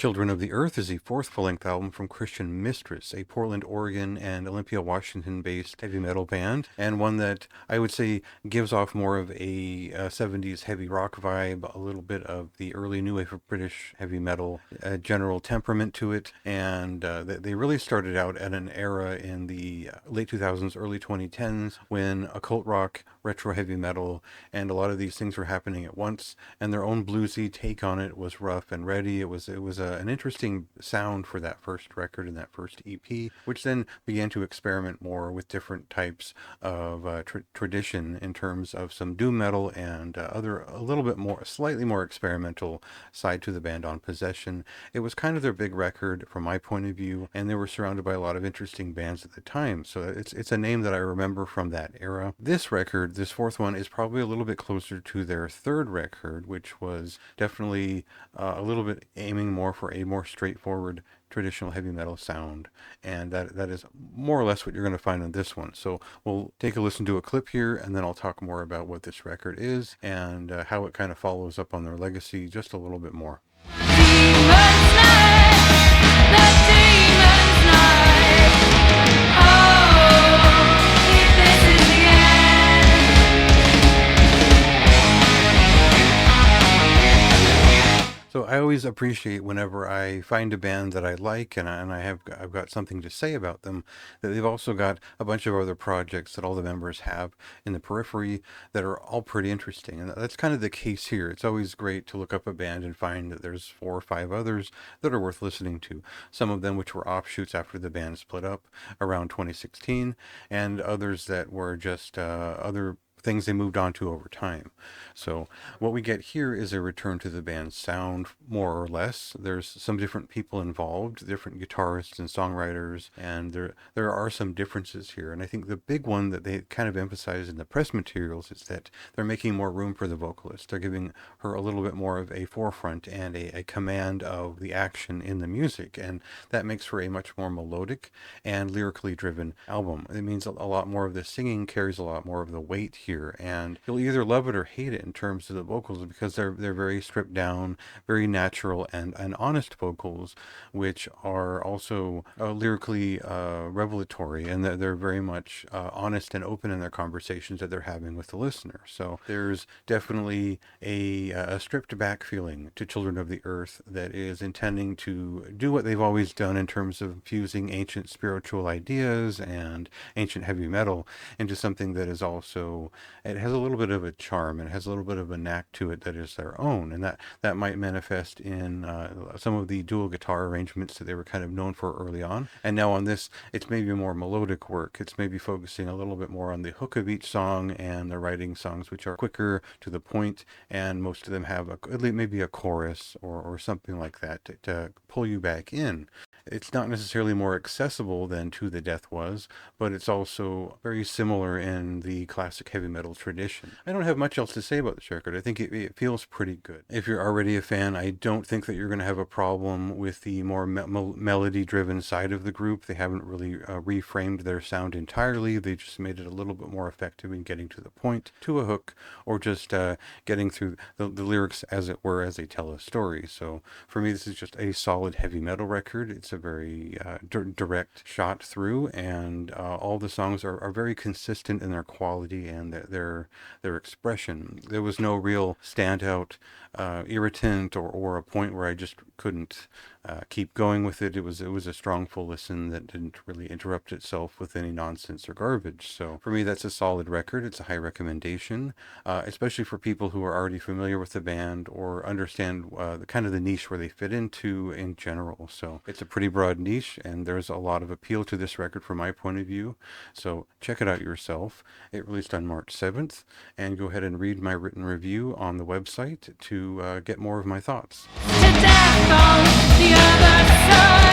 Children of the Earth is the fourth full-length album from Christian Mistress, a Portland, Oregon and Olympia, Washington-based heavy metal band, and one that I would say gives off more of a 70s heavy rock vibe, a little bit of the early new wave of British heavy metal, general temperament to it, and they really started out at an era in the late 2000s, early 2010s, when occult rock, retro heavy metal, and a lot of these things were happening at once, and their own bluesy take on it was rough and ready. It was an interesting sound for that first record and that first EP, which then began to experiment more with different types of tradition in terms of some doom metal and a little bit more, slightly more experimental side to the band on Possession. It was kind of their big record from my point of view, and they were surrounded by a lot of interesting bands at the time. So it's a name that I remember from that era. This record, this fourth one, is probably a little bit closer to their third record, which was definitely a little bit aiming more for a more straightforward traditional heavy metal sound, and that is more or less what you're going to find on this one. So we'll take a listen to a clip here, and then I'll talk more about what this record is and how it kind of follows up on their legacy just a little bit more. So I always appreciate whenever I find a band that I like and I've got something to say about them, that they've also got a bunch of other projects that all the members have in the periphery that are all pretty interesting. And that's kind of the case here. It's always great to look up a band and find that there's 4 or 5 others that are worth listening to. Some of them which were offshoots after the band split up around 2016, and others that were just other things they moved on to over time. So what we get here is a return to the band's sound, more or less. There's some different people involved, different guitarists and songwriters, and there are some differences here. And I think the big one that they kind of emphasize in the press materials is that they're making more room for the vocalist. They're giving her a little bit more of a forefront and a command of the action in the music, and that makes for a much more melodic and lyrically driven album. It means a lot more of the singing carries a lot more of the weight here, and you'll either love it or hate it in terms of the vocals, because they're very stripped down, very natural and honest vocals, which are also lyrically revelatory, and they're very much honest and open in their conversations that they're having with the listener. So there's definitely a stripped back feeling to Children of the Earth that is intending to do what they've always done in terms of fusing ancient spiritual ideas and ancient heavy metal into something that is also, it has a little bit of a charm and has a little bit of a knack to it that is their own, and that might manifest in some of the dual guitar arrangements that they were kind of known for early on. And now on this, it's maybe more melodic work. It's maybe focusing a little bit more on the hook of each song, and they're writing songs which are quicker to the point, and most of them have at least maybe a chorus or something like that to pull you back in. It's not necessarily more accessible than To the Death was, but it's also very similar in the classic heavy metal tradition. I don't have much else to say about this record. I think it feels pretty good. If you're already a fan, I don't think that you're going to have a problem with the more melody-driven side of the group. They haven't really reframed their sound entirely. They just made it a little bit more effective in getting to the point, to a hook, or just getting through the lyrics, as it were, as they tell a story. So for me, this is just a solid heavy metal record. It's a very direct shot through, and all the songs are very consistent in their quality and their expression. There was no real standout irritant or a point where I just couldn't keep going with it. It was a strong full listen that didn't really interrupt itself with any nonsense or garbage. So for me, that's a solid record. It's a high recommendation, especially for people who are already familiar with the band or understand the kind of the niche where they fit into in general. So it's a pretty broad niche, and there's a lot of appeal to this record from my point of view. So check it out yourself. It released on March 7th, and go ahead and read my written review on the website to get more of my thoughts. To death on the other side.